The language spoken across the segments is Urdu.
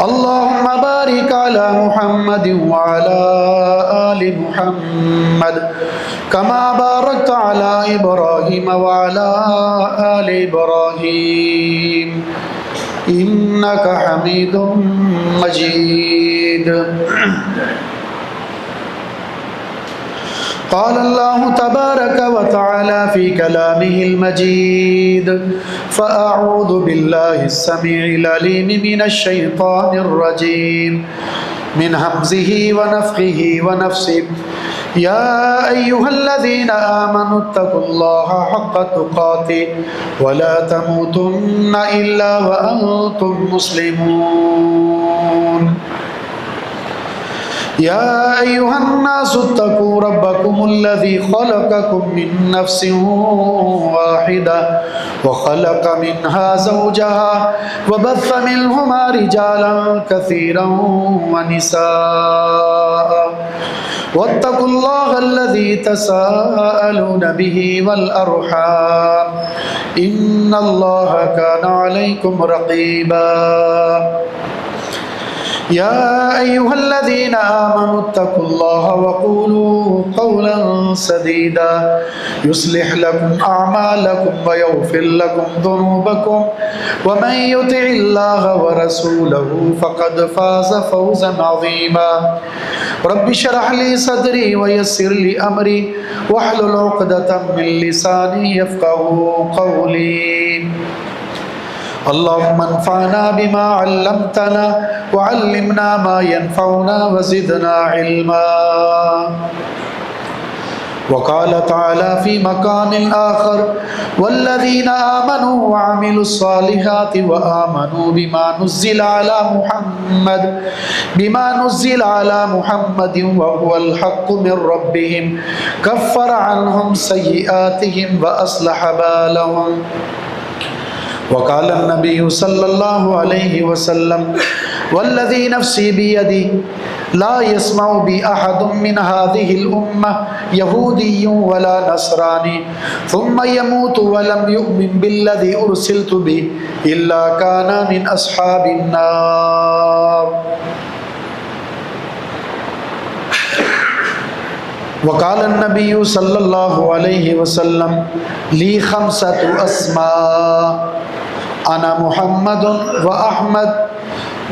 اللهم بارك على محمد وعلى آل محمد كما باركت على إبراهيم وعلى آل إبراهيم إنك حميد مجيد. قال الله تبارك وتعالى في كلامه المجيد: فأعوذ بالله السميع العليم من الشيطان الرجيم من همزه ونفخه ونفسه. يا أيها الذين آمنوا اتقوا الله حق تقاته ولا تموتن إلا وأنتم مسلمون. يا أيها الناس اتقوا ربكم الذي خلقكم من نفس واحدة وخلق منها زوجها وبث منهما رجالا كثيرا ونساء واتقوا الله الذي تساءلون به والأرحام إن الله كان عليكم رقيبا. يا أيها الذين آمنوا اتقوا الله وقولوا قولا سديدا يصلح لكم أعمالكم ويغفر لكم ذنوبكم ومن يطع الله ورسوله فقد فاز فوزا عظيما. رب اشرح لي صدري ويسر لي أمري واحلل عقدة من لساني يفقهوا قولي. اللهم انفعنا بما علمتنا وعلمنا ما ينفعنا وزدنا علما. وقال تعالى في مقام آخر: والذين آمنوا وعملوا الصالحات وآمنوا بما نزل على محمد وهو الحق من ربهم كفر عنهم سيئاتهم وأصلح بالهم. وقال النبي صلى الله عليه وسلم: والذي نفسي بيدي لا يسمع بي أحد من هذه الأمة يهودي ولا نصراني ثم يموت ولم يؤمن بالذي أرسلت به إلا كان من أصحاب النار. وقال النبي صلى الله عليه وسلم: لي 5 أسماء أنا محمد وأحمد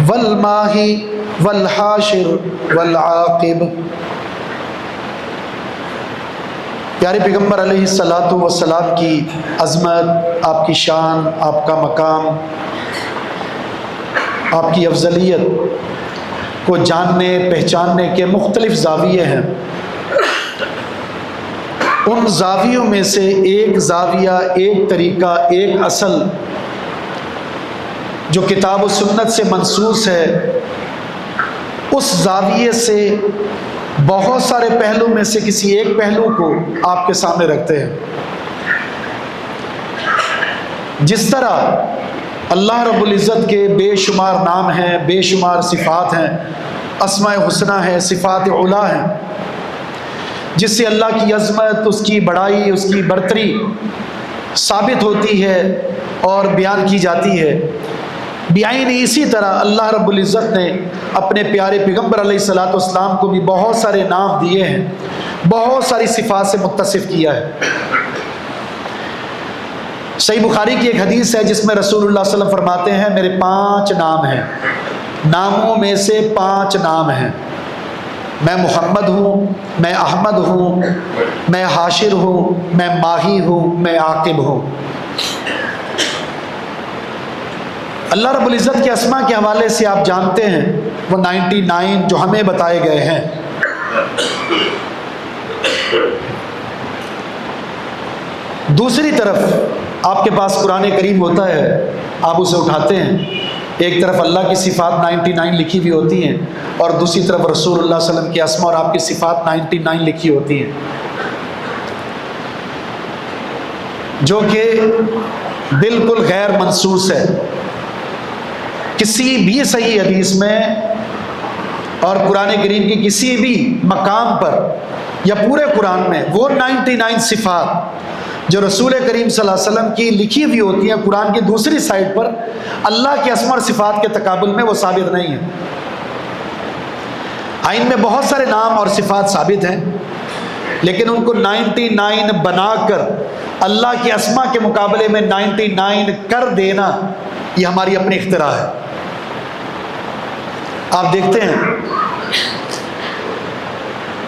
والماہی والحاشر والعاقب. پیارے پیغمبر علیہ الصلاۃ والسلام کی عظمت، آپ کی شان، آپ کا مقام، آپ کی افضلیت کو جاننے پہچاننے کے مختلف زاویے ہیں. ان زاویوں میں سے ایک زاویہ، ایک طریقہ، ایک اصل جو کتاب و سنت سے منسوس ہے، اس زاویے سے بہت سارے پہلو میں سے کسی ایک پہلو کو آپ کے سامنے رکھتے ہیں. جس طرح اللہ رب العزت کے بے شمار نام ہیں، بے شمار صفات ہیں، اسماء حسنہ ہیں، صفات علا ہیں، جس سے اللہ کی عظمت، اس کی بڑائی، اس کی برتری ثابت ہوتی ہے اور بیان کی جاتی ہے. بعین اسی طرح اللہ رب العزت نے اپنے پیارے پیغمبر علیہ الصلاۃ والسلام کو بھی بہت سارے نام دیے ہیں، بہت ساری صفات سے متصف کیا ہے. صحیح بخاری کی ایک حدیث ہے جس میں رسول اللہ صلی اللہ علیہ وسلم فرماتے ہیں: میرے 5 نام ہیں، ناموں میں سے 5 نام ہیں. میں محمد ہوں، میں احمد ہوں، میں حاشر ہوں، میں ماہی ہوں، میں عاقب ہوں. اللہ رب العزت کے اسماء کے حوالے سے آپ جانتے ہیں وہ 99 جو ہمیں بتائے گئے ہیں. دوسری طرف آپ کے پاس قرآن کریم ہوتا ہے، آپ اسے اٹھاتے ہیں، ایک طرف اللہ کی صفات 99 لکھی ہوئی ہوتی ہیں اور دوسری طرف رسول اللہ صلی اللہ علیہ وسلم کے اسماء اور آپ کی صفات 99 لکھی ہوتی ہیں، جو کہ بالکل غیر منصوص ہے. کسی بھی صحیح حدیث میں اور قرآن کریم کی کسی بھی مقام پر یا پورے قرآن میں وہ 99 صفات جو رسول کریم صلی اللہ علیہ وسلم کی لکھی ہوئی ہوتی ہیں قرآن کی دوسری سائٹ پر، اللہ کے اسماء اور صفات کے تقابل میں وہ ثابت نہیں ہیں۔ آئین میں بہت سارے نام اور صفات ثابت ہیں، لیکن ان کو 99 بنا کر اللہ کے اسماء کے مقابلے میں 99 کر دینا، یہ ہماری اپنی اختراع ہے۔ آپ دیکھتے ہیں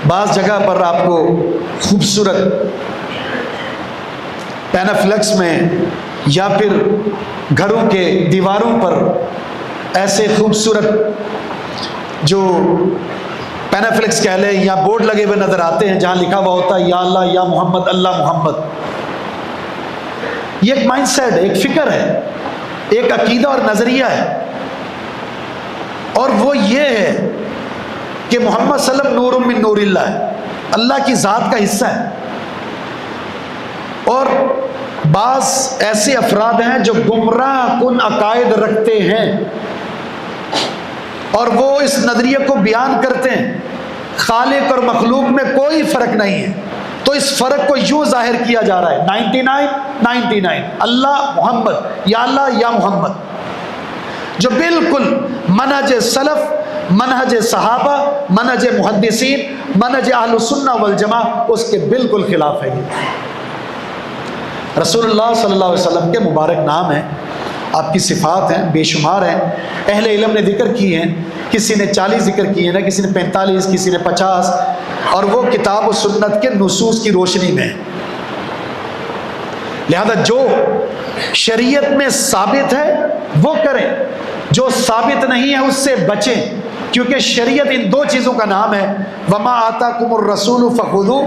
بعض جگہ پر آپ کو خوبصورت پینافلیکس میں یا پھر گھروں کے دیواروں پر ایسے خوبصورت جو پینافلیکس کہہ لیں یا بورڈ لگے ہوئے نظر آتے ہیں جہاں لکھا ہوا ہوتا ہے یا اللہ یا محمد، اللہ محمد۔ یہ ایک مائنڈ سیٹ ہے، ایک فکر ہے، ایک عقیدہ اور نظریہ ہے، اور وہ یہ ہے کہ محمد صلی اللہ علیہ وسلم نور من نور اللہ ہے، اللہ کی ذات کا حصہ ہے۔ اور بعض ایسے افراد ہیں جو گمراہ کن عقائد رکھتے ہیں اور وہ اس نظریے کو بیان کرتے ہیں خالق اور مخلوق میں کوئی فرق نہیں ہے، تو اس فرق کو یوں ظاہر کیا جا رہا ہے 99 اللہ محمد، یا اللہ یا محمد، جو بالکل منہج سلف، منہج صحابہ، منہج محدثین، منہج اہل السنہ والجماعہ اس کے بالکل خلاف ہے۔ رسول اللہ صلی اللہ علیہ وسلم کے مبارک نام ہیں، آپ کی صفات ہیں، بے شمار ہیں، اہل علم نے ذکر کی ہیں، کسی نے 40 ذکر کی ہیں، کسی نے 45، کسی نے 50، اور وہ کتاب و سنت کے نصوص کی روشنی میں ہیں۔ لہذا جو شریعت میں ثابت ہے وہ کریں، جو ثابت نہیں ہے اس سے بچیں، کیونکہ شریعت ان دو چیزوں کا نام ہے، وما آتاکم الرسول فخذوہ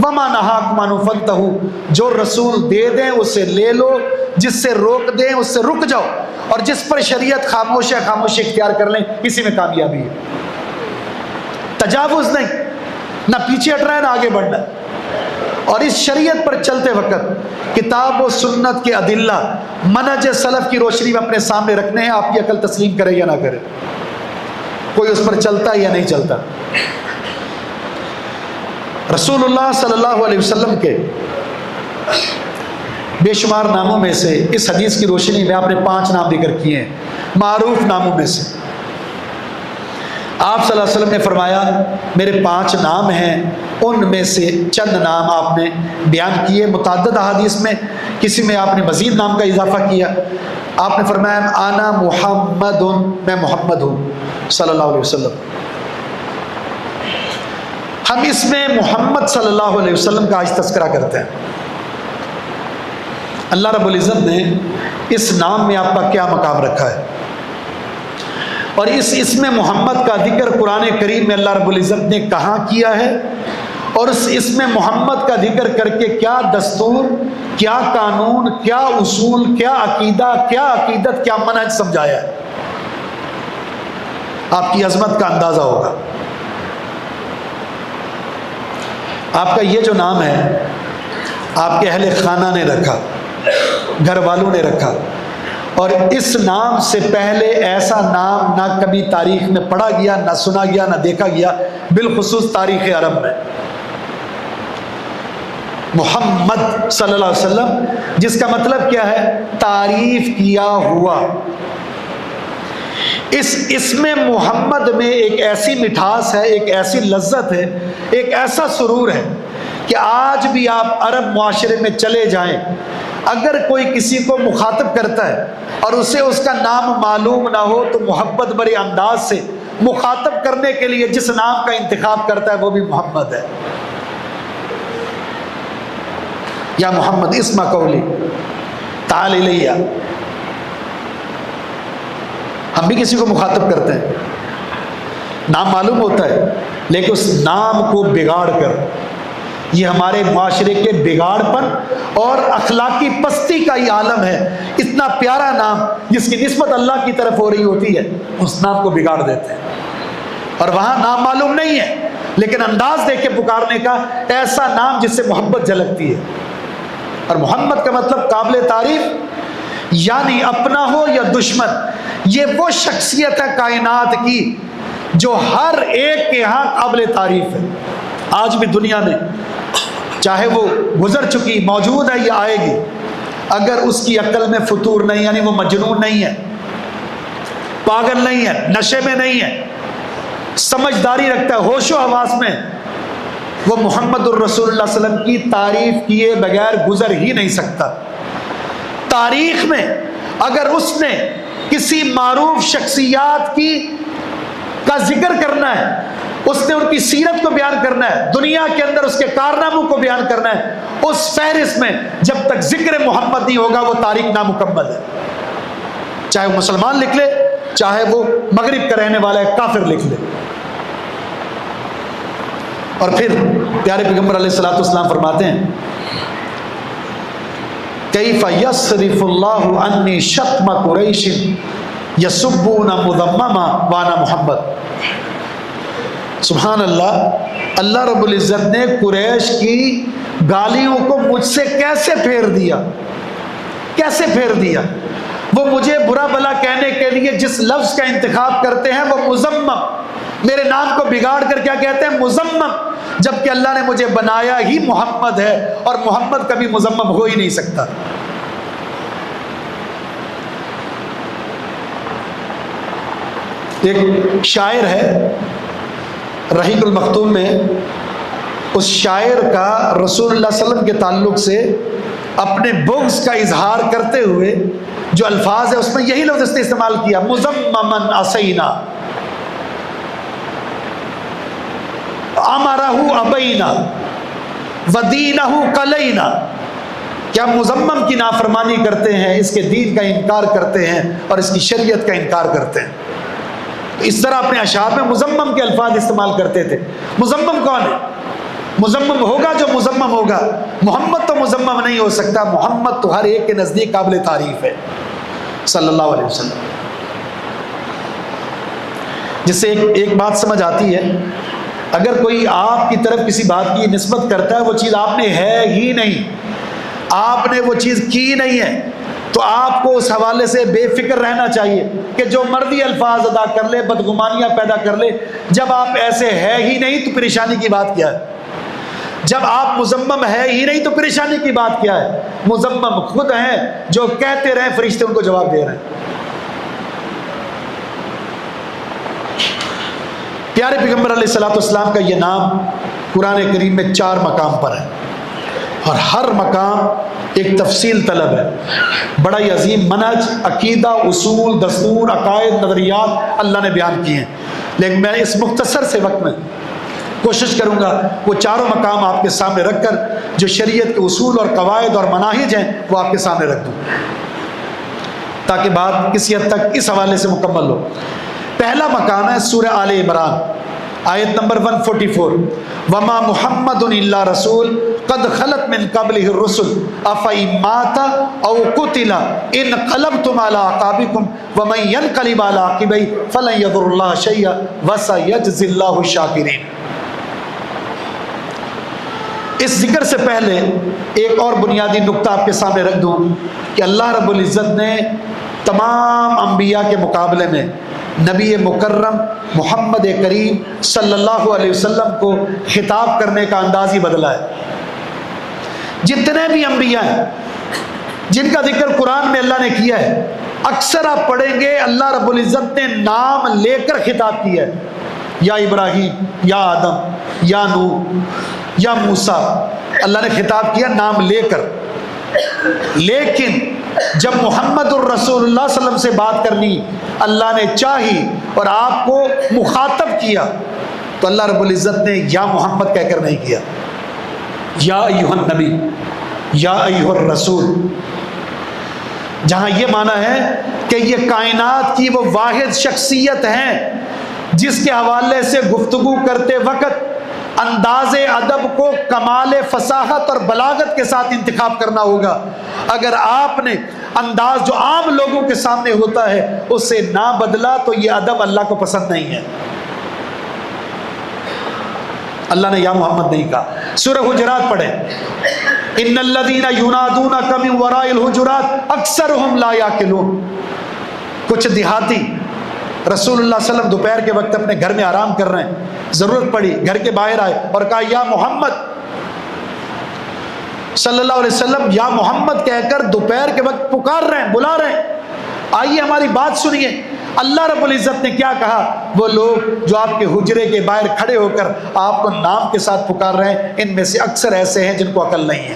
وما نہاکم عنہ فانتہوا، جو رسول دے دیں اسے لے لو، جس سے روک دیں اس سے رک جاؤ، اور جس پر شریعت خاموش ہے خاموشی اختیار کر لیں، اسی میں کامیابی ہے۔ تجاوز نہیں، نہ پیچھے ہٹنا ہے نہ آگے بڑھنا ہے۔ اور اس شریعت پر چلتے وقت کتاب و سنت کے ادلہ منہج سلف کی روشنی میں اپنے سامنے رکھنے ہیں، آپ کی عقل تسلیم کرے یا نہ کرے، کوئی اس پر چلتا ہے یا نہیں چلتا۔ رسول اللہ صلی اللہ علیہ وسلم کے بے شمار ناموں میں سے اس حدیث کی روشنی میں آپ نے 5 نام ذکر کیے ہیں معروف ناموں میں سے۔ آپ صلی اللہ علیہ وسلم نے فرمایا میرے 5 نام ہیں، ان میں سے چند نام آپ نے بیان کیے، متعدد احادیث میں کسی میں آپ نے مزید نام کا اضافہ کیا۔ آپ نے فرمایا انا محمد، میں محمد ہوں صلی اللہ علیہ وسلم۔ ہم اس میں محمد صلی اللہ علیہ وسلم کا آج تذکرہ کرتے ہیں۔ اللہ رب العزت نے اس نام میں آپ کا کیا مقام رکھا ہے، اور اس میں محمد کا ذکر قرآن کریم میں اللہ رب العزت نے کہاں کیا ہے، اور اس میں محمد کا ذکر کر کے کیا دستور، کیا قانون، کیا اصول، کیا عقیدہ، کیا عقیدت، کیا منہج سمجھایا ہے، آپ کی عظمت کا اندازہ ہوگا۔ آپ کا یہ جو نام ہے آپ کے اہل خانہ نے رکھا، گھر والوں نے رکھا، اور اس نام سے پہلے ایسا نام نہ کبھی تاریخ میں پڑھا گیا، نہ سنا گیا، نہ دیکھا گیا، بالخصوص تاریخ عرب میں۔ محمد صلی اللہ علیہ وسلم، جس کا مطلب کیا ہے؟ تعریف کیا ہوا۔ اس اسم محمد میں ایک ایسی مٹھاس ہے، ایک ایسی لذت ہے، ایک ایسا سرور ہے کہ آج بھی آپ عرب معاشرے میں چلے جائیں، اگر کوئی کسی کو مخاطب کرتا ہے اور اسے اس کا نام معلوم نہ ہو تو محبت بھرے انداز سے مخاطب کرنے کے لیے جس نام کا انتخاب کرتا ہے وہ بھی محمد ہے۔ یا محمد اسم قولی تعال الیہ، ہم بھی کسی کو مخاطب کرتے ہیں، نام معلوم ہوتا ہے لیکن اس نام کو بگاڑ کر، یہ ہمارے معاشرے کے بگاڑ پن اور اخلاقی پستی کا ہی عالم ہے۔ اتنا پیارا نام جس کی نسبت اللہ کی طرف ہو رہی ہوتی ہے، اس نام کو بگاڑ دیتے ہیں، اور وہاں نام معلوم نہیں ہے لیکن انداز دیکھ کے پکارنے کا، ایسا نام جس سے محبت جھلکتی ہے۔ اور محمد کا مطلب قابل تعریف، یعنی اپنا ہو یا دشمن، یہ وہ شخصیت ہے کائنات کی جو ہر ایک کے ہاں قابل تعریف ہے۔ آج بھی دنیا میں چاہے وہ گزر چکی، موجود ہے یا آئے گی، اگر اس کی عقل میں فطور نہیں، یعنی وہ مجنون نہیں ہے، پاگل نہیں ہے، نشے میں نہیں ہے، سمجھداری رکھتا ہے، ہوش و حواس میں، وہ محمد الرسول اللہ صلی اللہ علیہ وسلم کی تعریف کیے بغیر گزر ہی نہیں سکتا۔ تاریخ میں اگر اس نے کسی معروف شخصیات کا ذکر کرنا ہے، اس نے ان کی سیرت کو بیان کرنا ہے، دنیا کے اندر اس کے کارناموں کو بیان کرنا ہے، اس فہرست میں جب تک ذکر محمد نہیں ہوگا وہ تاریخ نامکمل ہے، چاہے وہ مسلمان لکھ لے، چاہے وہ مغرب کا رہنے والا ہے کافر لکھ لے۔ اور پھر پیارے پیغمبر علیہ الصلوۃ والسلام فرماتے ہیں کیف یصرف اللہ عنی شتم قریش یسبون مذمما وانا محمد۔ سبحان اللہ، اللہ رب العزت نے قریش کی گالیوں کو مجھ سے کیسے پھیر دیا، کیسے پھیر دیا۔ وہ مجھے برا بلا کہنے کے لیے جس لفظ کا انتخاب کرتے ہیں وہ مذمم، میرے نام کو بگاڑ کر کیا کہتے ہیں؟ مذمم، جبکہ اللہ نے مجھے بنایا ہی محمد ہے، اور محمد کبھی مذمم ہو ہی نہیں سکتا۔ ایک شاعر ہے رحیق المختوم میں، اس شاعر کا رسول اللہ صلی اللہ علیہ وسلم کے تعلق سے اپنے بغض کا اظہار کرتے ہوئے جو الفاظ ہے اس میں یہی لفظ استعمال کیا، مذممن عصینا امرہ ابینا ودینہ قلینا۔ کیا مذمم کی نافرمانی کرتے ہیں، اس کے دین کا انکار کرتے ہیں اور اس کی شریعت کا انکار کرتے ہیں۔ اس طرح اپنے اشعار میں مذمم کے الفاظ استعمال کرتے تھے۔ مذمم کون ہے؟ مذمم ہوگا جو مذمم ہوگا، محمد تو مذمم نہیں ہو سکتا، محمد تو ہر ایک کے نزدیک قابل تعریف ہے صلی اللہ علیہ وسلم۔ جس سے ایک بات سمجھ آتی ہے، اگر کوئی آپ کی طرف کسی بات کی نسبت کرتا ہے، وہ چیز آپ نے ہے ہی نہیں، آپ نے وہ چیز کی نہیں ہے، تو آپ کو اس حوالے سے بے فکر رہنا چاہیے کہ جو مرضی الفاظ ادا کر لے، بدگمانیاں پیدا کر لے، جب آپ ایسے ہے ہی نہیں تو پریشانی کی بات کیا ہے؟ جب آپ مذمم ہے ہی نہیں تو پریشانی کی بات کیا ہے؟ مذمم خود ہیں جو کہتے رہیں، فرشتے ان کو جواب دے رہے ہیں۔ پیارے پیغمبر علیہ الصلوۃ والسلام کا یہ نام قرآن کریم میں 4 مقام پر ہے، اور ہر مقام ایک تفصیل طلب ہے، بڑا ہی عظیم منہج، عقیدہ، اصول، دستور، عقائد، نظریات اللہ نے بیان کیے ہیں، لیکن میں اس مختصر سے وقت میں کوشش کروں گا وہ 4 مقام آپ کے سامنے رکھ کر جو شریعت کے اصول اور قواعد اور مناہج ہیں وہ آپ کے سامنے رکھ دوں، تاکہ بات کسی حد تک اس حوالے سے مکمل ہو۔ پہلا مقام ہے سورہ آل عمران، آیت نمبر 144، وما محمد الا رسول قد خلت من قبلہ الرسل افئن مات او قتل انقلبتم علی اعقابکم ومن ینقلب علی عقبیہ فلن یضر اللہ شیئا وسیجزی اللہ الشاکرین۔ اس ذکر سے پہلے ایک اور بنیادی نقطہ آپ کے سامنے رکھ دوں کہ اللہ رب العزت نے تمام انبیاء کے مقابلے میں نبی مکرم محمد کریم صلی اللہ علیہ وسلم کو خطاب کرنے کا انداز ہی بدلا ہے۔ جتنے بھی انبیاء ہیں جن کا ذکر قرآن میں اللہ نے کیا ہے، اکثر آپ پڑھیں گے اللہ رب العزت نے نام لے کر خطاب کیا ہے، یا ابراہیم، یا آدم، یا نوح، یا موسیٰ، اللہ نے خطاب کیا نام لے کر۔ لیکن جب محمد الرسول اللہ صلی اللہ علیہ وسلم سے بات کرنی اللہ نے چاہی اور آپ کو مخاطب کیا تو اللہ رب العزت نے یا محمد کہہ کر نہیں کیا، یا ایھا النبی، یا ایھا الرسول، جہاں یہ معنی ہے کہ یہ کائنات کی وہ واحد شخصیت ہیں جس کے حوالے سے گفتگو کرتے وقت انداز ادب کو کمال فصاحت اور بلاغت کے ساتھ انتخاب کرنا ہوگا۔ اگر آپ نے انداز جو عام لوگوں کے سامنے ہوتا ہے اس سے نہ بدلا تو یہ ادب اللہ کو پسند نہیں ہے۔ اللہ نے یا محمد نہیں کہا۔ سورہ حجرات پڑھیں، ان الذین ینادونک من وراء الحجرات اکثرهم لا یعقلون۔ کچھ دیہاتی رسول اللہ صلی اللہ علیہ وسلم دوپہر کے وقت اپنے گھر میں آرام کر رہے ہیں، ضرورت پڑی، گھر کے باہر آئے اور کہا یا محمد، صلی اللہ علیہ وسلم یا محمد کہہ کر دوپہر کے وقت پکار رہے ہیں، بلا رہے ہیں، آئیے ہماری بات سنیے۔ اللہ رب العزت نے کیا کہا؟ وہ لوگ جو آپ کے حجرے کے باہر کھڑے ہو کر آپ کو نام کے ساتھ پکار رہے ہیں، ان میں سے اکثر ایسے ہیں جن کو عقل نہیں ہے،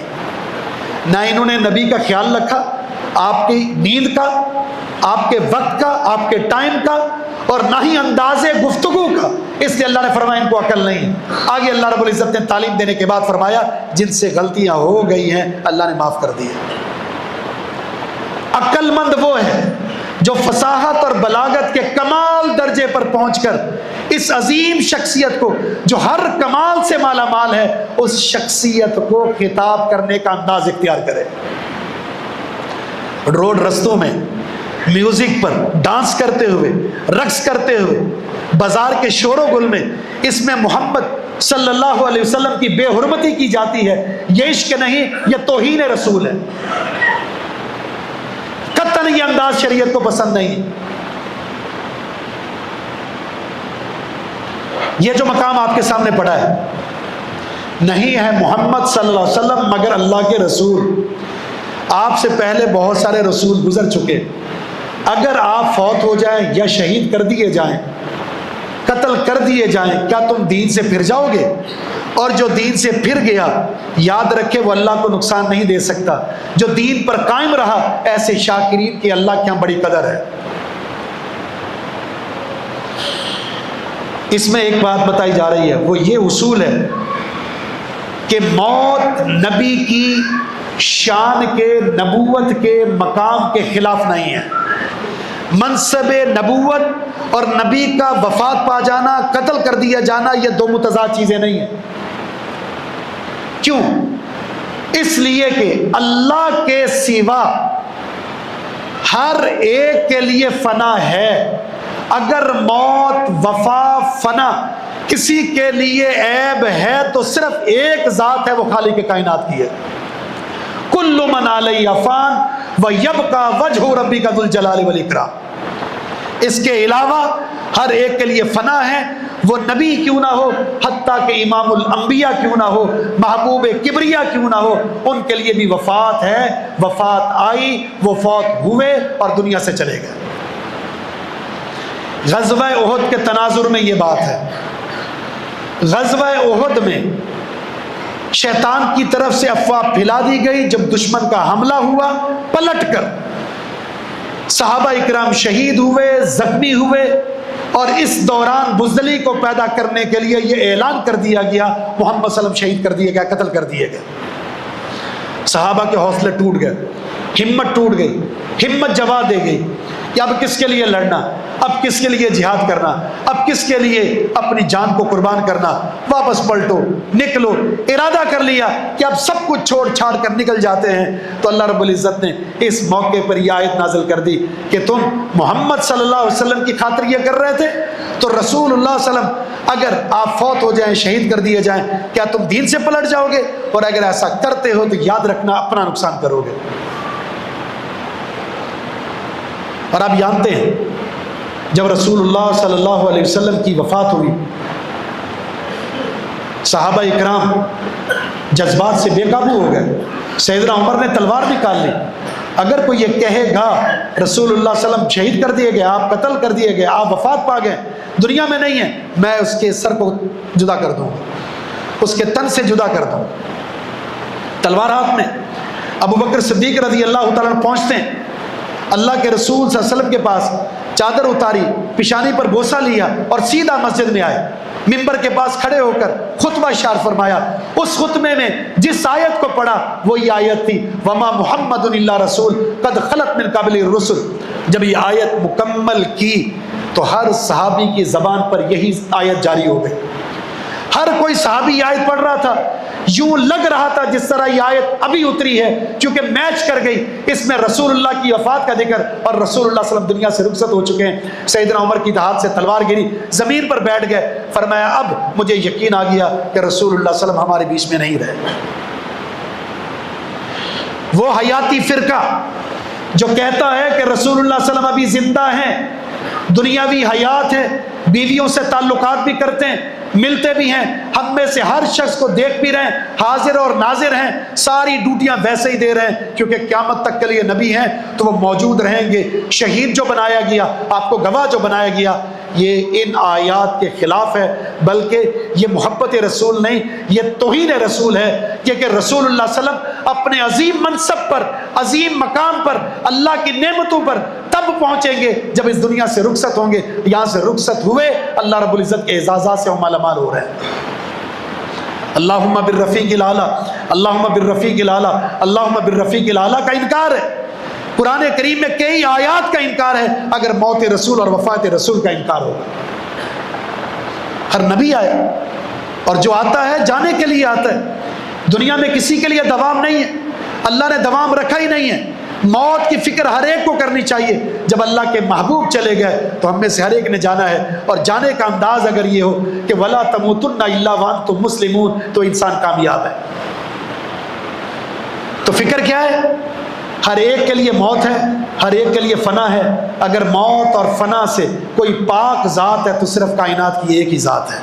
نہ انہوں نے نبی کا خیال رکھا، آپ کی نیند کا، آپ کے وقت کا، آپ کے ٹائم کا، اور نہ ہی انداز گفتگو کا، اس لیے اللہ نے فرمایا ان کو عقل نہیں ہے۔ آگے اللہ رب العزت نے تعلیم دینے کے بعد فرمایا جن سے غلطیاں ہو گئی ہیں اللہ نے معاف کر دی ہے۔ عقل مند وہ ہے جو فصاحت اور بلاغت کے کمال درجے پر پہنچ کر اس عظیم شخصیت کو جو ہر کمال سے مالا مال ہے، اس شخصیت کو خطاب کرنے کا انداز اختیار کرے۔ روڈ رستوں میں میوزک پر ڈانس کرتے ہوئے، رقص کرتے ہوئے، بازار کے شور و گل میں اس میں محمد صلی اللہ علیہ وسلم کی بے حرمتی کی جاتی ہے، یہ عشق نہیں، یہ توہین رسول ہے۔ قطعاً یہ انداز شریعت کو پسند نہیں۔ یہ جو مقام آپ کے سامنے پڑا ہے، نہیں ہے محمد صلی اللہ علیہ وسلم مگر اللہ کے رسول۔ آپ سے پہلے بہت سارے رسول گزر چکے، اگر آپ فوت ہو جائیں یا شہید کر دیے جائیں، قتل کر دیے جائیں، کیا تم دین سے پھر جاؤ گے؟ اور جو دین سے پھر گیا یاد رکھے وہ اللہ کو نقصان نہیں دے سکتا، جو دین پر قائم رہا ایسے شاکرین کی اللہ کے یہاں بڑی قدر ہے۔ اس میں ایک بات بتائی جا رہی ہے، وہ یہ اصول ہے کہ موت نبی کی شان کے، نبوت کے مقام کے خلاف نہیں ہے۔ منصب نبوت اور نبی کا وفات پا جانا، قتل کر دیا جانا، یہ دو متضاد چیزیں نہیں ہیں۔ کیوں؟ اس لیے کہ اللہ کے سوا ہر ایک کے لیے فنا ہے۔ اگر موت، وفا، فنا کسی کے لیے عیب ہے تو صرف ایک ذات ہے، وہ خالق کائنات کی ہے۔ کل من علیہ فان ویبقی وجہ ربک ذو الجلال والاکرام۔ اس کے علاوہ ہر ایک کے لیے فنا ہے، وہ نبی کیوں نہ ہو، حتیٰ کہ امام الانبیاء کیوں نہ ہو، محبوب کبریا کیوں نہ ہو، ان کے لیے بھی وفات ہے۔ وفات آئی، وہ فوت ہوئے اور دنیا سے چلے گئے۔ غزوہ احد کے تناظر میں یہ بات ہے۔ غزوہ احد میں شیطان کی طرف سے افواہ پھیلا دی گئی، جب دشمن کا حملہ ہوا پلٹ کر صحابہ اکرام شہید ہوئے، زخمی ہوئے، اور اس دوران بزدلی کو پیدا کرنے کے لیے یہ اعلان کر دیا گیا محمد صلی اللہ علیہ وسلم شہید کر دیے گئے، قتل کر دیے گئے۔ صحابہ کے حوصلے ٹوٹ گئے، ہمت ٹوٹ گئی، ہمت جوا دے گئی کہ اب کس کے لیے لڑنا، اب کس کے لیے جہاد کرنا، اب کس کے لیے اپنی جان کو قربان کرنا، واپس پلٹو، نکلو۔ ارادہ کر لیا کہ اب سب کچھ چھوڑ چھاڑ کر نکل جاتے ہیں، تو اللہ رب العزت نے اس موقع پر یہ آیت نازل کر دی کہ تم محمد صلی اللہ علیہ وسلم کی خاطر یہ کر رہے تھے، تو رسول اللہ صلی اللہ علیہ وسلم اگر آپ فوت ہو جائیں، شہید کر دیے جائیں، کیا تم دین سے پلٹ جاؤ گے؟ اور اگر ایسا کرتے ہو تو یاد رکھنا اپنا نقصان کرو گے۔ اور آپ جانتے ہیں جب رسول اللہ صلی اللہ علیہ وسلم کی وفات ہوئی، صحابہ اکرام جذبات سے بے قابو ہو گئے۔ سیدنا عمر نے تلوار نکال لی۔ اگر کوئی یہ کہے گا رسول اللہ صلی اللہ علیہ وسلم شہید کر دیے گئے، آپ قتل کر دیے گئے، آپ وفات پا گئے، دنیا میں نہیں ہے، میں اس کے سر کو جدا کر دوں، اس کے تن سے جدا کر دوں۔ تلوار ہاتھ میں، ابو بکر صدیق رضی اللہ تعالیٰ پہنچتے ہیں اللہ کے رسول صلی اللہ علیہ وسلم کے پاس، چادر اتاری، پیشانی پر بوسہ لیا اور سیدھا مسجد میں آئے، منبر کے پاس کھڑے ہو کر خطبہ اشار فرمایا۔ اس خطبے میں جس آیت کو پڑھا وہ یہ آیت تھی، وما محمد الا رسول قد خلت من قبل الرسل۔ جب یہ آیت مکمل کی تو ہر صحابی کی زبان پر یہی آیت جاری ہو گئی۔ ہر کوئی صحابی یہ آیت پڑھ رہا تھا، یوں لگ رہا تھا جس طرح یہ آیت ابھی اتری ہے، کیونکہ میچ کر گئی۔ اس میں رسول اللہ کی وفات کا ذکر اور رسول اللہ صلی اللہ علیہ وسلم دنیا سے رخصت ہو چکے ہیں۔ سیدنا عمر کی ہاتھ سے تلوار گری، زمین پر بیٹھ گئے، فرمایا اب مجھے یقین آ گیا کہ رسول اللہ صلی اللہ علیہ وسلم ہمارے بیچ میں نہیں رہے۔ وہ حیاتی فرقہ جو کہتا ہے کہ رسول اللہ صلی اللہ علیہ وسلم ابھی زندہ ہیں، دنیاوی حیات ہے، بیویوں سے تعلقات بھی کرتے ہیں، ملتے بھی ہیں، ہم میں سے ہر شخص کو دیکھ بھی رہے ہیں، حاضر اور ناظر ہیں، ساری ڈیوٹیاں ویسے ہی دے رہے ہیں، کیونکہ قیامت تک کے لیے نبی ہیں تو وہ موجود رہیں گے۔ شہید جو بنایا گیا، آپ کو گواہ جو بنایا گیا، یہ ان آیات کے خلاف ہے، بلکہ یہ محبت رسول نہیں، یہ توہین رسول ہے، کہ رسول اللہ صلی اللہ علیہ وسلم اپنے عظیم منصب پر، عظیم مقام پر، اللہ کی نعمتوں پر تب پہنچیں گے جب اس دنیا سے رخصت ہوں گے۔ یہاں سے رخصت ہوئے، اللہ رب العزت کے اعزازات سے مالا مال ہو رہے ہیں۔ اللہم بالرفیق الاعلیٰ، اللہم بالرفیق الاعلیٰ، اللہم بالرفیق الاعلیٰ کا انکار ہے۔ قرآن کریم میں کئی آیات کا انکار ہے، اگر موت رسول اور وفات رسول کا انکار ہوگا۔ ہر نبی آیا، اور جو آتا ہے جانے کے لیے آتا ہے، دنیا میں کسی کے لیے دوام نہیں ہے، اللہ نے دوام رکھا ہی نہیں ہے۔ موت کی فکر ہر ایک کو کرنی چاہیے۔ جب اللہ کے محبوب چلے گئے تو ہم میں سے ہر ایک نے جانا ہے، اور جانے کا انداز اگر یہ ہو کہ وَلَا تَمُوتُنَّ إِلَّا وَأَنْتُمْ مُسْلِمُونَ، تو انسان کامیاب ہے۔ تو فکر کیا ہے؟ ہر ایک کے لیے موت ہے، ہر ایک کے لیے فنا ہے۔ اگر موت اور فنا سے کوئی پاک ذات ہے تو صرف کائنات کی ایک ہی ذات ہے۔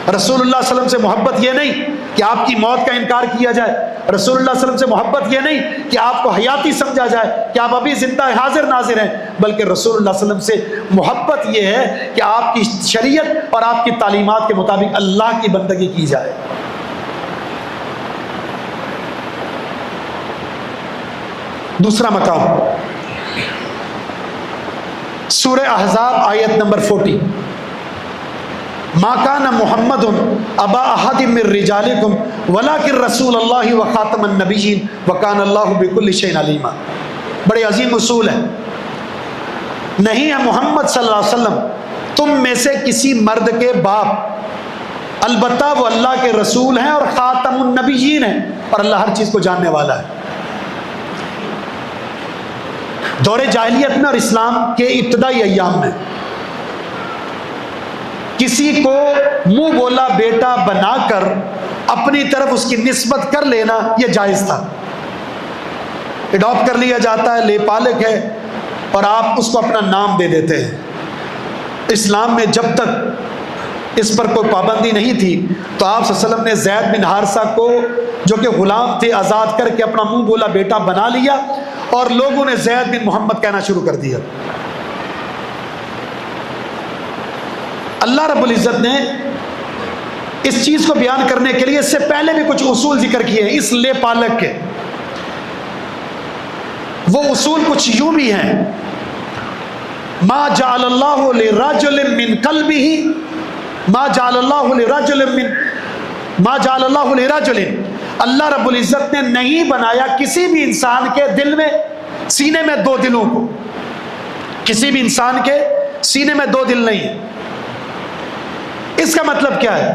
رسول اللہ صلی اللہ علیہ وسلم سے محبت یہ نہیں کہ آپ کی موت کا انکار کیا جائے، رسول اللہ صلی اللہ علیہ وسلم سے محبت یہ نہیں کہ آپ کو حیاتی سمجھا جائے کہ آپ ابھی زندہ حاضر ناظر ہیں، بلکہ رسول اللہ صلی اللہ علیہ وسلم سے محبت یہ ہے کہ آپ کی شریعت اور آپ کی تعلیمات کے مطابق اللہ کی بندگی کی جائے۔ دوسرا مقام سورہ احزاب آیت نمبر 40، ما کان محمد ابا احد من رجالکم ولکن رسول اللہ وخاتم النبیین وکان اللہ بکل شیء علیما۔ بڑے عظیم اصول ہے۔ نہیں ہے محمد صلی اللہ علیہ وسلم تم میں سے کسی مرد کے باپ، البتہ وہ اللہ کے رسول ہیں اور خاتم النبیین ہیں، اور اللہ ہر چیز کو جاننے والا ہے۔ دور جاہلیت میں اور اسلام کے ابتدائی ایام میں کسی کو منہ بولا بیٹا بنا کر اپنی طرف اس کی نسبت کر لینا یہ جائز تھا۔ اڈاپٹ کر لیا جاتا ہے، لے پالک ہے، اور آپ اس کو اپنا نام دے دیتے ہیں۔ اسلام میں جب تک اس پر کوئی پابندی نہیں تھی تو آپ صلی اللہ علیہ وسلم نے زید بن حارثہ کو جو کہ غلام تھے آزاد کر کے اپنا منہ بولا بیٹا بنا لیا، اور لوگوں نے زید بن محمد کہنا شروع کر دیا۔ اللہ رب العزت نے اس چیز کو بیان کرنے کے لیے اس سے پہلے بھی کچھ اصول ذکر کیے ہیں اس لے پالک کے۔ وہ اصول کچھ یوں بھی ہیں، ما جعل اللہ لرجل من قلبہ، ما جعل اللہ لرجل، اللہ رب العزت نے نہیں بنایا کسی بھی انسان کے دل میں، سینے میں دو دلوں کو۔ کسی بھی انسان کے سینے میں دو دل نہیں ہے۔ اس کا مطلب کیا ہے؟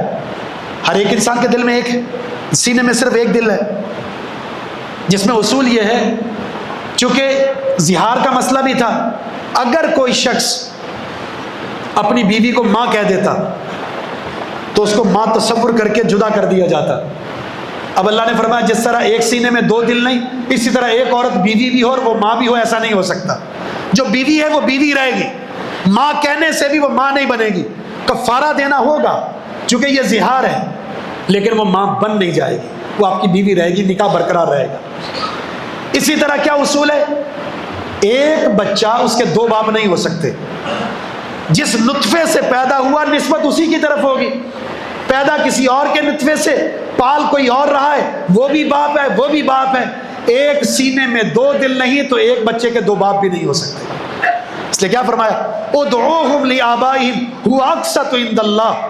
ہر ایک انسان کے دل میں ایک ہے، سینے میں صرف ایک دل ہے، جس میں اصول یہ ہے، چونکہ زہار کا مسئلہ بھی تھا، اگر کوئی شخص اپنی بیوی کو ماں کہہ دیتا تو اس کو ماں تصور کر کے جدا کر دیا جاتا۔ اب اللہ نے فرمایا جس طرح ایک سینے میں دو دل نہیں، اسی طرح ایک عورت بیوی بھی ہو اور وہ ماں بھی ہو، ایسا نہیں ہو سکتا۔ جو بیوی ہے وہ بیوی رہے گی، ماں کہنے سے بھی وہ ماں نہیں بنے گی، کفارہ دینا ہوگا چونکہ یہ زہار ہے، لیکن وہ ماں بن نہیں جائے گی، وہ آپ کی بیوی رہے گی، نکاح برقرار رہے گا۔ اسی طرح کیا اصول ہے؟ ایک بچہ اس کے دو باپ نہیں ہو سکتے۔ جس نطفے سے پیدا ہوا نسبت اسی کی طرف ہوگی، پیدا کسی اور کے نطفے سے، پال کوئی اور رہا ہے، وہ بھی باپ ہے، وہ بھی باپ ہے۔ ایک سینے میں دو دل نہیں تو ایک بچے کے دو باپ بھی نہیں ہو سکتے۔ اس لیے کیا فرمایا؟ ادعوہم لآبائہم هو اقسط عند اللہ،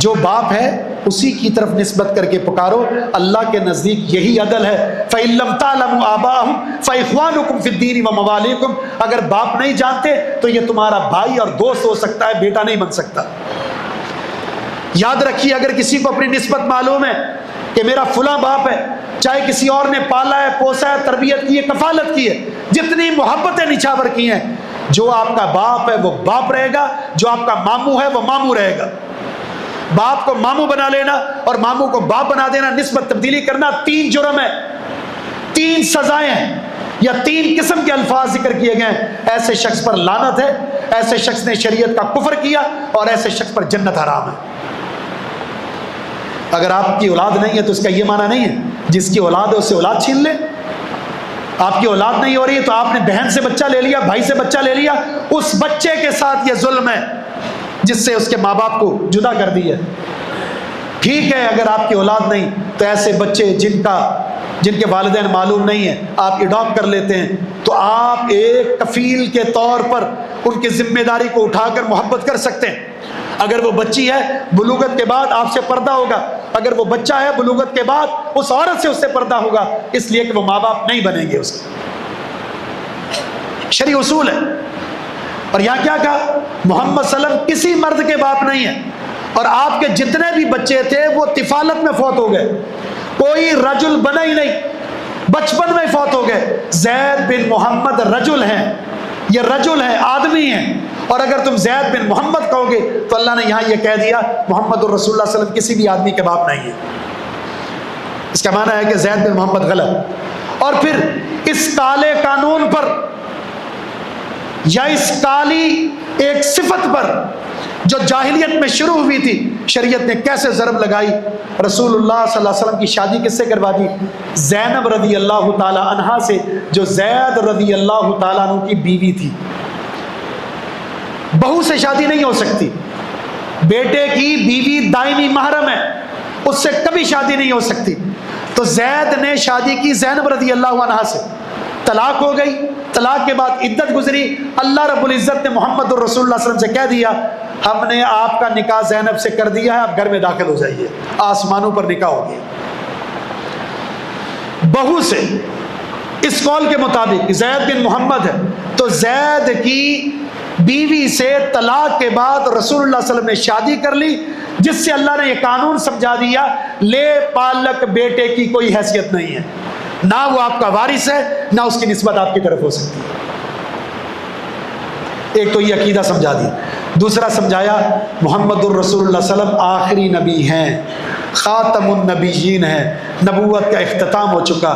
جو باپ ہے اسی کی طرف نسبت کر کے پکارو، اللہ کے نزدیک یہی عدل ہے۔ فَإِن لَمْ تَعْلَمُوا آبَاءَهُمْ فَإِخْوَانُكُمْ فِي الدِّينِ وَمَوَالِيكُمْ، اگر باپ نہیں جانتے تو یہ تمہارا بھائی اور دوست ہو سکتا ہے، بیٹا نہیں بن سکتا۔ یاد رکھیے، اگر کسی کو اپنی نسبت معلوم ہے کہ میرا فلاں باپ ہے، چاہے کسی اور نے پالا ہے، پوسا ہے، تربیت کی ہے، کفالت کی ہے، جتنی محبتیں نچھاور کی ہیں، جو آپ کا باپ ہے وہ باپ رہے گا، جو آپ کا ماموں ہے وہ ماموں رہے گا۔ باپ کو ماموں بنا لینا اور ماموں کو باپ بنا دینا، نسبت تبدیلی کرنا، 3 جرم ہے، 3 سزائیں ہیں، یا 3 قسم کے الفاظ ذکر کیے گئے ہیں۔ ایسے شخص پر لعنت ہے، ایسے شخص نے شریعت کا کفر کیا، اور ایسے شخص پر جنت حرام ہے۔ اگر آپ کی اولاد نہیں ہے تو اس کا یہ معنی نہیں ہے جس کی اولاد ہے اس سے اولاد چھین لے. آپ کی اولاد نہیں ہو رہی ہے تو آپ نے بہن سے بچہ لے لیا, بھائی سے بچہ لے لیا, اس بچے کے ساتھ یہ ظلم ہے جس سے اس کے ماں باپ کو جدا کر دیا. ٹھیک ہے اگر آپ کی اولاد نہیں تو ایسے بچے جن کے والدین معلوم نہیں ہیں آپ اڈاپٹ کر لیتے ہیں, تو آپ ایک کفیل کے طور پر ان کی ذمہ داری کو اٹھا کر محبت کر سکتے ہیں. اگر وہ بچی ہے بلوغت کے بعد آپ سے پردہ ہوگا, اگر وہ بچہ ہے بلوغت کے بعد اس عورت سے اس سے پردہ ہوگا, اس لیے کہ وہ ماں باپ نہیں بنیں گے اس کے. شرعی اصول ہے. اور یہاں کیا کہا, محمد صلی اللہ علیہ وسلم کسی مرد کے باپ نہیں ہے, اور آپ کے جتنے بھی بچے تھے وہ طفالت میں فوت ہو گئے, کوئی رجل بنا ہی نہیں, بچپن میں فوت ہو گئے. زید بن محمد رجل ہیں, یہ رجل ہیں, آدمی ہیں, اور اگر تم زید بن محمد کہو گے تو اللہ نے یہاں یہ کہہ دیا محمد الرسول اللہ صلی اللہ علیہ وسلم کسی بھی آدمی کے باپ نہیں ہے. اس کا معنی ہے کہ زید بن محمد غلط. اور پھر اس کالے قانون پر یا اس کالی ایک صفت پر جو جاہلیت میں شروع ہوئی تھی, شریعت نے کیسے ضرب لگائی. رسول اللہ صلی اللہ علیہ وسلم کی شادی کس سے کروا دی؟ زینب رضی اللہ تعالی عنہا سے, جو زید رضی اللہ تعالیٰ عنہ کی بیوی تھی. بہو سے شادی نہیں ہو سکتی, بیٹے کی بیوی دائمی محرم ہے, اس سے کبھی شادی نہیں ہو سکتی. تو زید نے شادی کی زینب رضی اللہ عنہا سے, طلاق ہو گئی, طلاق کے بعد عدت گزری, اللہ رب العزت نے محمد الرسول اللہ صلی اللہ علیہ وسلم سے کہہ دیا ہم نے آپ کا نکاح زینب سے کر دیا ہے, آپ گھر میں داخل ہو جائیے. آسمانوں پر نکاح ہو گیا. بہو سے اس قول کے مطابق زید بن محمد ہے, تو زید کی بیوی سے طلاق کے بعد رسول اللہ صلی اللہ علیہ وسلم نے شادی کر لی, جس سے اللہ نے یہ قانون سمجھا دیا لے پالک بیٹے کی کوئی حیثیت نہیں ہے, نہ وہ آپ کا وارث ہے نہ اس کی نسبت آپ کی طرف ہو سکتی ہے. ایک تو یہ عقیدہ سمجھا دی. دوسرا سمجھایا محمد الرسول اللہ صلی اللہ علیہ وسلم آخری نبی ہیں, خاتم النبیین ہیں, نبوت کا اختتام ہو چکا.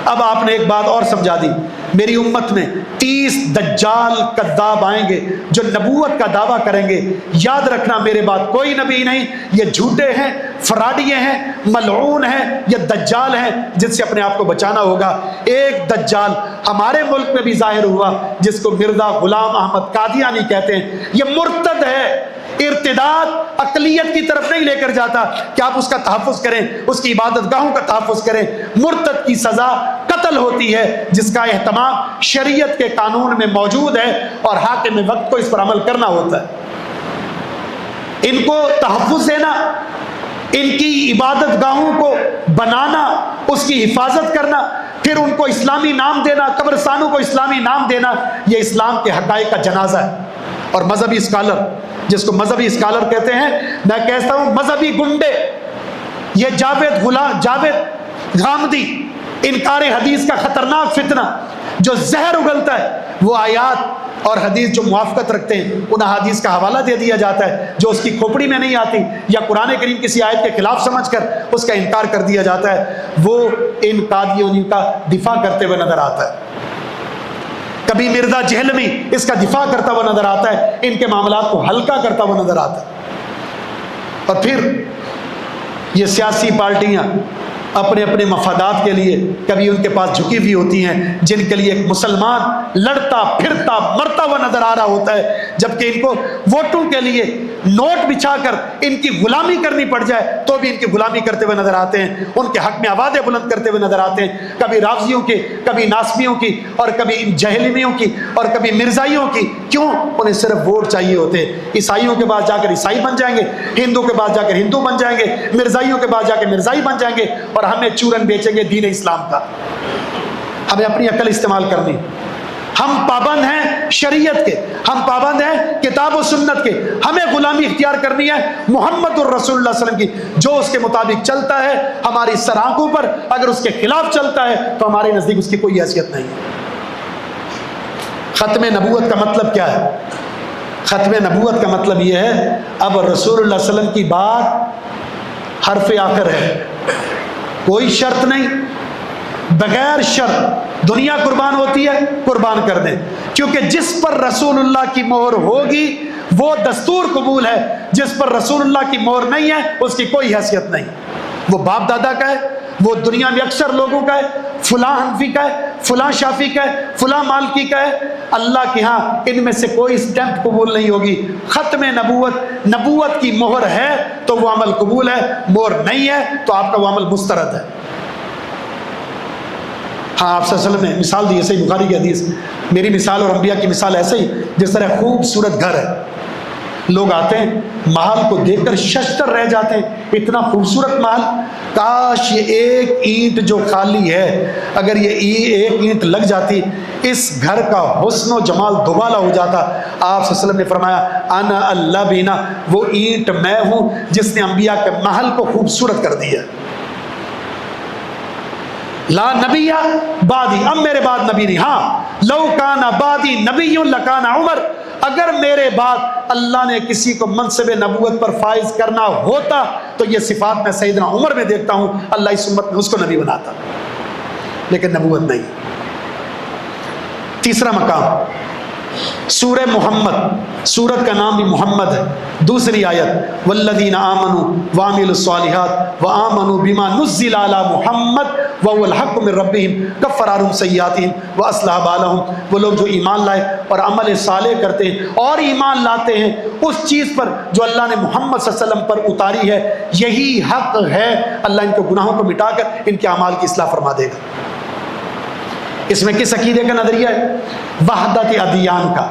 اب آپ نے ایک بات اور سمجھا دی, میری امت میں 30 دجال کذاب آئیں گے جو نبوت کا دعویٰ کریں گے. یاد رکھنا میرے بعد کوئی نبی نہیں, یہ جھوٹے ہیں, فراڈیے ہیں, ملعون ہیں, یہ دجال ہیں جن سے اپنے آپ کو بچانا ہوگا. ایک دجال ہمارے ملک میں بھی ظاہر ہوا جس کو مرزا غلام احمد قادیانی کہتے ہیں. یہ مرتد ہے, ارتداد اقلیت کی طرف نہیں لے کر جاتا کہ آپ اس کا تحفظ کریں, اس کی عبادت گاہوں کا تحفظ کریں. مرتد کی سزا قتل ہوتی ہے, جس کا اہتمام شریعت کے قانون میں موجود ہے اور حاکم وقت کو اس پر عمل کرنا ہوتا ہے. ان کو تحفظ دینا, ان کی عبادت گاہوں کو بنانا, اس کی حفاظت کرنا, پھر ان کو اسلامی نام دینا, قبرستانوں کو اسلامی نام دینا, یہ اسلام کے حقائق کا جنازہ ہے. اور مذہبی اسکالر, جس کو مذہبی اسکالر کہتے ہیں, میں کہتا ہوں مذہبی گنڈے, یہ جاوید غامدی انکار حدیث کا خطرناک فتنہ جو زہر اگلتا ہے, وہ آیات اور حدیث جو موافقت رکھتے ہیں ان حدیث کا حوالہ دے دیا جاتا ہے جو اس کی کھوپڑی میں نہیں آتی, یا قرآن کریم کسی آیت کے خلاف سمجھ کر اس کا انکار کر دیا جاتا ہے. وہ ان قادیانیوں کا دفاع کرتے ہوئے نظر آتا ہے. کبھی مرزا جہلمی اس کا دفاع کرتا ہوا نظر آتا ہے, ان کے معاملات کو ہلکا کرتا ہوا نظر آتا ہے. اور پھر یہ سیاسی پارٹیاں اپنے اپنے مفادات کے لیے کبھی ان کے پاس جھکی ہوئی ہوتی ہیں, جن کے لیے ایک مسلمان لڑتا پھرتا مرتا ہوا نظر آ رہا ہوتا ہے, جبکہ ان کو ووٹوں کے لیے نوٹ بچھا کر ان کی غلامی کرنی پڑ جائے تو بھی ان کی غلامی کرتے ہوئے نظر آتے ہیں, ان کے حق میں آوازیں بلند کرتے ہوئے نظر آتے ہیں. کبھی رافضیوں کی, کبھی ناسبیوں کی, اور کبھی جہلمیوں کی, اور کبھی مرزائیوں کی. کیوں؟ انہیں صرف ووٹ چاہیے ہوتے ہیں. عیسائیوں کے پاس جا کر عیسائی بن جائیں گے, ہندو کے پاس جا کر ہندو بن جائیں گے, مرزائیوں کے پاس جا کے مرزائی بن جائیں گے, اور ہمیں چورن بیچیں گے دین اسلام کا. ہمیں اپنی عقل استعمال کرنی. ہم پابند ہیں شریعت کے, ہم پابند ہیں کتاب و سنت کے. ہمیں غلامی اختیار کرنی ہے محمد الرسول اللہ صلی اللہ علیہ وسلم کی. جو اس کے مطابق چلتا ہے ہماری سر آنکھوں پر, اگر اس کے خلاف چلتا ہے تو ہمارے نزدیک اس کی کوئی حیثیت نہیں ہے. ختم نبوت کا مطلب کیا ہے؟ ختم نبوت کا مطلب یہ ہے اب رسول اللہ صلی اللہ علیہ وسلم کی بات حرف آخر ہے, کوئی شرط نہیں, بغیر شرط. دنیا قربان ہوتی ہے, قربان کر دیں, کیونکہ جس پر رسول اللہ کی مہر ہوگی وہ دستور قبول ہے, جس پر رسول اللہ کی مہر نہیں ہے اس کی کوئی حیثیت نہیں. وہ باپ دادا کا ہے، وہ دنیا میں اکثر لوگوں کا ہے، فلاں حنفی کا ہے، فلاں شافی کا ہے، فلاں مالکی کا ہے۔ اللہ کے ہاں ان میں سے کوئی اسٹیمپ قبول نہیں ہوگی۔ ختم نبوت کی مہر ہے تو وہ عمل قبول ہے، مہر نہیں ہے تو آپ کا وہ عمل مسترد ہے۔ ہاں، آپ صلی اللہ علیہ وسلم نے مثال دی ہے، صحیح بخاری کی حدیث، میری مثال اور انبیاء کی مثال ایسے ہی جس طرح خوبصورت گھر ہے، لوگ آتے ہیں محل کو دیکھ کر ششتر رہ جاتے ہیں، اتنا خوبصورت محل، کاش یہ ایک اینٹ جو خالی ہے اگر یہ ایک اینٹ لگ جاتی اس گھر کا حسن و جمال دوبالا ہو جاتا۔ آپ صلی اللہ علیہ وسلم نے فرمایا انا اللہ بینا، وہ اینٹ میں ہوں جس نے انبیاء کے محل کو خوبصورت کر دیا۔ لا نبی بعدی، اب میرے بعد نبی نہیں، ہاں لو کان بعدی نبی لکان عمر، اگر میرے بعد اللہ نے کسی کو منصب نبوت پر فائز کرنا ہوتا تو یہ صفات میں سیدنا عمر میں دیکھتا ہوں، اللہ اس امت میں اس کو نبی بناتا، لیکن نبوت نہیں۔ تیسرا مقام سورہ محمد، سورت کا نام بھی محمد ہے، دوسری آیت والذین آمنوا وعملوا الصالحات وآمنوا بما نزل علی محمد وهو الحق من ربهم کفر عنہم سیئاتہم واصلح بالہم، وہ لوگ جو ایمان لائے اور عمل صالح کرتے ہیں اور ایمان لاتے ہیں اس چیز پر جو اللہ نے محمد صلی اللہ علیہ وسلم پر اتاری ہے، یہی حق ہے، اللہ ان کے گناہوں کو مٹا کر ان کے اعمال کی اصلاح فرما دے گا۔ اس میں کس عقیدے کا نظریہ ہے؟ وحدت ادیان کا۔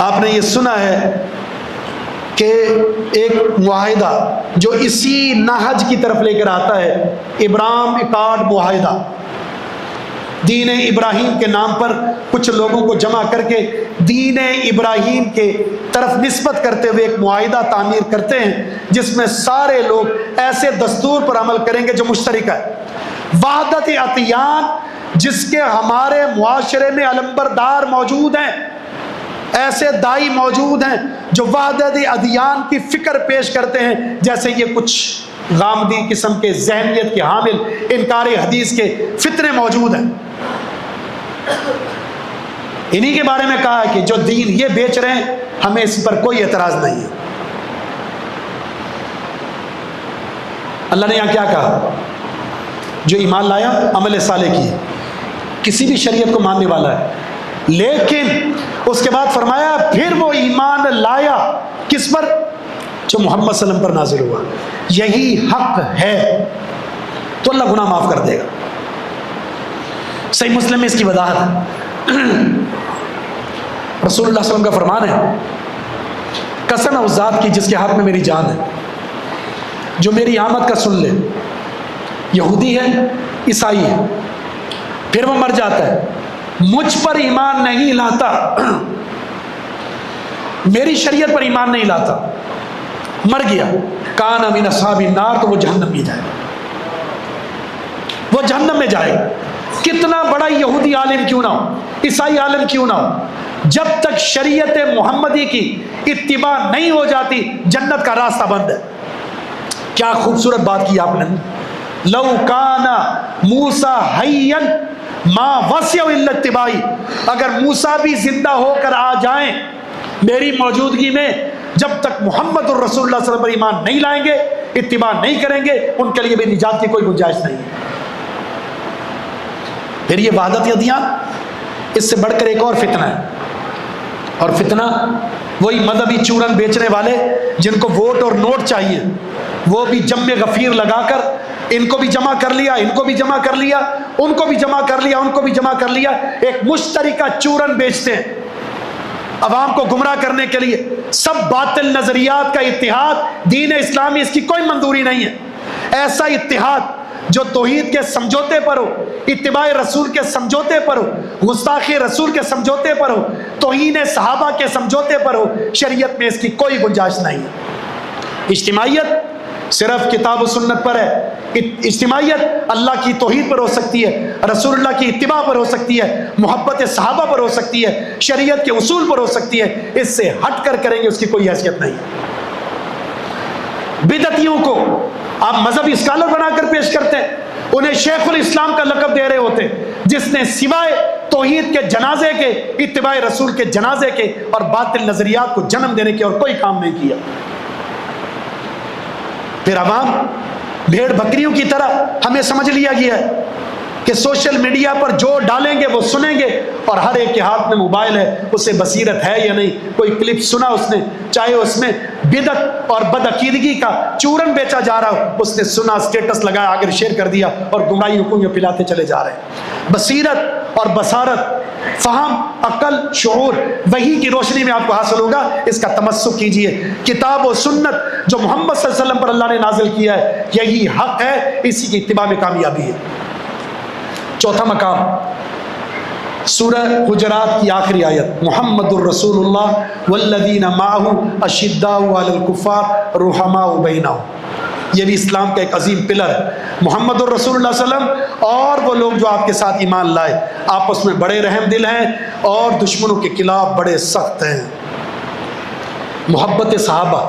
آپ نے یہ سنا ہے کہ ایک معاہدہ جو اسی نہج کی طرف لے کر آتا ہے، ابراہیم اکارڈ معاہدہ، دین ابراہیم کے نام پر کچھ لوگوں کو جمع کر کے دین ابراہیم کے طرف نسبت کرتے ہوئے ایک معاہدہ تعمیر کرتے ہیں جس میں سارے لوگ ایسے دستور پر عمل کریں گے جو مشترکہ ہے۔ وحدت ادیان جس کے ہمارے معاشرے میں علمبردار موجود ہیں، ایسے دائی موجود ہیں جو وحدت ادیان کی فکر پیش کرتے ہیں، جیسے یہ کچھ غامدی قسم کے ذہنیت کے حامل انکار حدیث کے فتنے موجود ہیں۔ انہی کے بارے میں کہا ہے کہ جو دین یہ بیچ رہے ہیں ہمیں اس پر کوئی اعتراض نہیں ہے۔ اللہ نے یہاں کیا کہا؟ جو ایمان لایا عمل صالح کیے، کسی بھی شریعت کو ماننے والا ہے، لیکن اس کے بعد فرمایا پھر وہ ایمان لایا کس پر؟ جو محمد صلی اللہ علیہ وسلم پر نازل ہوا، یہی حق ہے، تو اللہ گناہ معاف کر دے گا۔ صحیح مسلم میں اس کی وضاحت ہے۔ رسول اللہ صلی اللہ علیہ وسلم کا فرمان ہے، قسم ہے اس ذات کی جس کے ہاتھ میں میری جان ہے، جو میری آمد کا سن لے، یہودی ہے، عیسائی ہے، پھر وہ مر جاتا ہے، مجھ پر ایمان نہیں لاتا، میری شریعت پر ایمان نہیں لاتا، مر گیا، کان من اصحاب النار، تو وہ جہنم میں جائے گا، وہ جہنم میں جائے گا۔ کتنا بڑا یہودی عالم کیوں نہ ہو، عیسائی عالم کیوں نہ ہو، جب تک شریعت محمدی کی اتباع نہیں ہو جاتی جنت کا راستہ بند ہے۔ کیا خوبصورت بات کی آپ نے، لو کان موسیٰ حیا ما وسع الا اتباعی، اگر موسیٰ بھی زندہ ہو کر آ جائیں میری موجودگی میں، جب تک محمد الرسول اللہ صلی اللہ علیہ وسلم پر ایمان نہیں لائیں گے، اتباع نہیں کریں گے، ان کے لیے بھی نجات کی کوئی گنجائش نہیں ہے۔ پھر یہ وحدت ادیان، اس سے بڑھ کر ایک اور فتنہ ہے، اور فتنہ وہی مذہبی چورن بیچنے والے جن کو ووٹ اور نوٹ چاہیے، وہ بھی جم غفیر لگا کر ان کو بھی جمع کر لیا، ان کو بھی جمع کر لیا، ان کو بھی جمع کر لیا، ان کو بھی جمع کر لیا، ایک مشترکہ چورن بیچتے ہیں عوام کو گمراہ کرنے کے لیے۔ سب باطل نظریات کا اتحاد، دین اسلامی اس کی کوئی منظوری نہیں ہے۔ ایسا اتحاد جو توحید کے سمجھوتے پر ہو، اتباع رسول کے سمجھوتے پر ہو، گستاخی رسول کے سمجھوتے پر ہو، توہین صحابہ کے سمجھوتے پر ہو، شریعت میں اس کی کوئی گنجائش نہیں ہے۔ اجتماعیت صرف کتاب و سنت پر ہے، اجتماعیت اللہ کی توحید پر ہو سکتی ہے، رسول اللہ کی اتباع پر ہو سکتی ہے، محبت صحابہ پر ہو سکتی ہے، شریعت کے اصول پر ہو سکتی ہے، اس سے ہٹ کر کریں گے اس کی کوئی حیثیت نہیں۔ بدعتیوں کو آپ مذہبی اسکالر بنا کر پیش کرتے ہیں، انہیں شیخ الاسلام کا لقب دے رہے ہوتے، جس نے سوائے توحید کے جنازے کے، اتباع رسول کے جنازے کے اور باطل نظریات کو جنم دینے کے اور کوئی کام نہیں کیا۔ پھر عوام بھیڑ بکریوں کی طرح ہمیں سمجھ لیا گیا ہے کہ سوشل میڈیا پر جو ڈالیں گے وہ سنیں گے، اور ہر ایک کے ہاتھ میں موبائل ہے، اسے بصیرت ہے یا نہیں، کوئی کلپ سنا اس نے، چاہے اس میں بدعت اور بدعقیدگی کا چورن بیچا جا رہا ہو، اس نے سنا، اسٹیٹس لگایا، آگر شیئر کر دیا، اور گمراہیوں کو یہ پھیلاتے چلے جا رہے ہیں۔ بصیرت اور بصارت، فہم، عقل، شعور وحی کی روشنی میں آپ کو حاصل ہوگا، اس کا تمسک کیجئے۔ کتاب و سنت جو محمد صلی اللہ علیہ وسلم پر اللہ نے نازل کیا ہے، یہی حق ہے، اسی کی اتباع میں کامیابی ہے۔ چوتھا مقام سورہ حجرات کی آخری آیت، محمد الرسول اللہ والذین معہ اشداء علی الکفار رحماء بینہم، یہ بھی اسلام کا ایک عظیم پلر ہے۔ محمد الرسول اللہ صلی اللہ علیہ وسلم اور وہ لوگ جو آپ کے ساتھ ایمان لائے آپس میں بڑے رحم دل ہیں اور دشمنوں کے خلاف بڑے سخت ہیں۔ محبت صحابہ،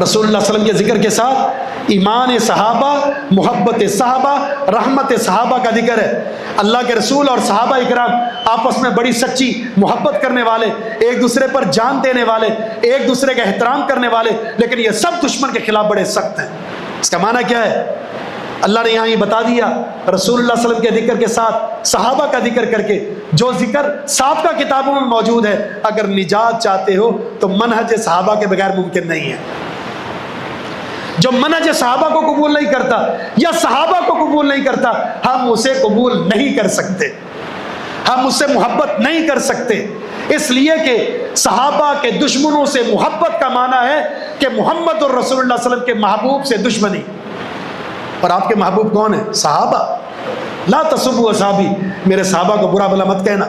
رسول اللہ صلی اللہ علیہ وسلم کے ذکر کے ساتھ ایمان صحابہ، محبت صحابہ، رحمت صحابہ کا ذکر ہے۔ اللہ کے رسول اور صحابہ اکرام آپس میں بڑی سچی محبت کرنے والے، ایک دوسرے پر جان دینے والے، ایک دوسرے کا احترام کرنے والے، لیکن یہ سب دشمن کے خلاف بڑے سخت ہیں۔ اس کا معنی کیا ہے؟ اللہ نے یہاں یہ بتا دیا، رسول اللہ صلی اللہ علیہ وسلم کے ذکر کے ساتھ صحابہ کا ذکر کر کے، جو ذکر سابقہ کتابوں میں موجود ہے، اگر نجات چاہتے ہو تو منہج صحابہ کے بغیر ممکن نہیں ہے۔ جو منہج صحابہ کو قبول نہیں کرتا یا صحابہ کو قبول نہیں کرتا، ہم اسے قبول نہیں کر سکتے، ہم اس سے محبت نہیں کر سکتے، اس لیے کہ صحابہ کے دشمنوں سے محبت کا معنی ہے کہ محمد الرسول اللہ صلی اللہ علیہ وسلم کے محبوب سے دشمنی۔ اور آپ کے محبوب کون ہیں؟ صحابہ۔ لا تسبوا اصحابی، میرے صحابہ کو برا بھلا مت کہنا۔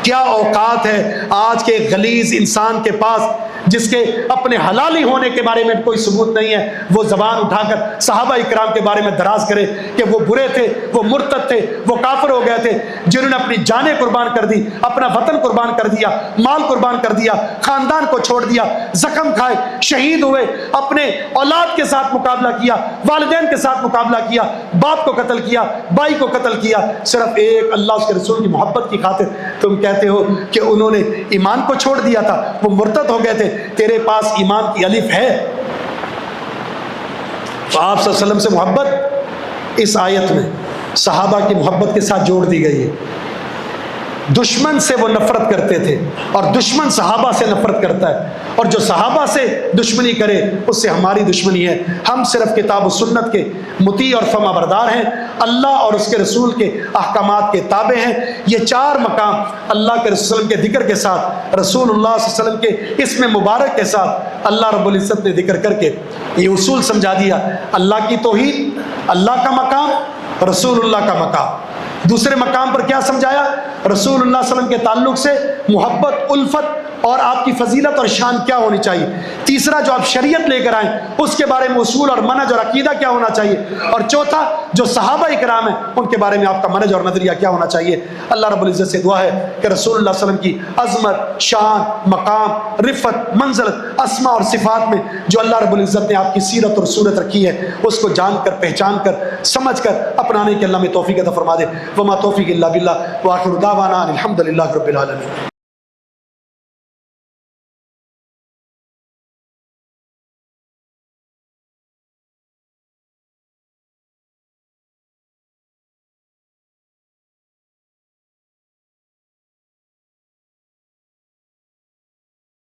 کیا اوقات ہے آج کے غلیظ انسان کے پاس جس کے اپنے حلالی ہونے کے بارے میں کوئی ثبوت نہیں ہے، وہ زبان اٹھا کر صحابہ اکرام کے بارے میں دراز کرے کہ وہ برے تھے، وہ مرتد تھے، وہ کافر ہو گئے تھے، جنہوں نے اپنی جانیں قربان کر دی، اپنا وطن قربان کر دیا، مال قربان کر دیا، خاندان کو چھوڑ دیا، زخم کھائے، شہید ہوئے، اپنے اولاد کے ساتھ مقابلہ کیا، والدین کے ساتھ مقابلہ کیا، باپ کو قتل کیا، بھائی کو قتل کیا، صرف ایک اللہ اس کے رسول کی محبت کی خاطر تم کہتے ہو کہ انہوں نے ایمان کو چھوڑ دیا تھا، وہ مرتد ہو گئے تھے۔ تیرے پاس ایمان کی الف ہے؟ تو آپ صلی اللہ علیہ وسلم سے محبت اس آیت میں صحابہ کی محبت کے ساتھ جوڑ دی گئی ہے۔ دشمن سے وہ نفرت کرتے تھے اور دشمن صحابہ سے نفرت کرتا ہے، اور جو صحابہ سے دشمنی کرے اس سے ہماری دشمنی ہے۔ ہم صرف کتاب و سنت کے مطیع اور فرما بردار ہیں، اللہ اور اس کے رسول کے احکامات کے تابع ہیں۔ یہ چار مقام اللہ کے رسول کے ذکر کے ساتھ، رسول اللہ صلی اللہ علیہ وسلم کے اسم مبارک کے ساتھ اللہ رب العزت نے ذکر کر کے یہ اصول سمجھا دیا، اللہ کی توحید، اللہ کا مقام، رسول اللہ کا مقام۔ دوسرے مقام پر کیا سمجھایا؟ رسول اللہ صلی اللہ علیہ وسلم کے تعلق سے محبت، الفت اور آپ کی فضیلت اور شان کیا ہونی چاہیے۔ تیسرا جو آپ شریعت لے کر آئیں اس کے بارے میں اصول اور منہج اور عقیدہ کیا ہونا چاہیے، اور چوتھا جو صحابہ اکرام ہیں ان کے بارے میں آپ کا منہج اور نظریہ کیا ہونا چاہیے۔ اللہ رب العزت سے دعا ہے کہ رسول اللہ صلی اللہ علیہ وسلم کی عظمت، شان، مقام، رفت، منزلت، اسماء اور صفات میں جو اللہ رب العزت نے آپ کی سیرت اور صورت رکھی ہے اس کو جان کر، پہچان کر، سمجھ کر اپنانے کے اللہ میں توفیق عطا فرما دے۔ وما توفیق الا باللہ، وآخر دعوانا الحمد للہ رب العالمین۔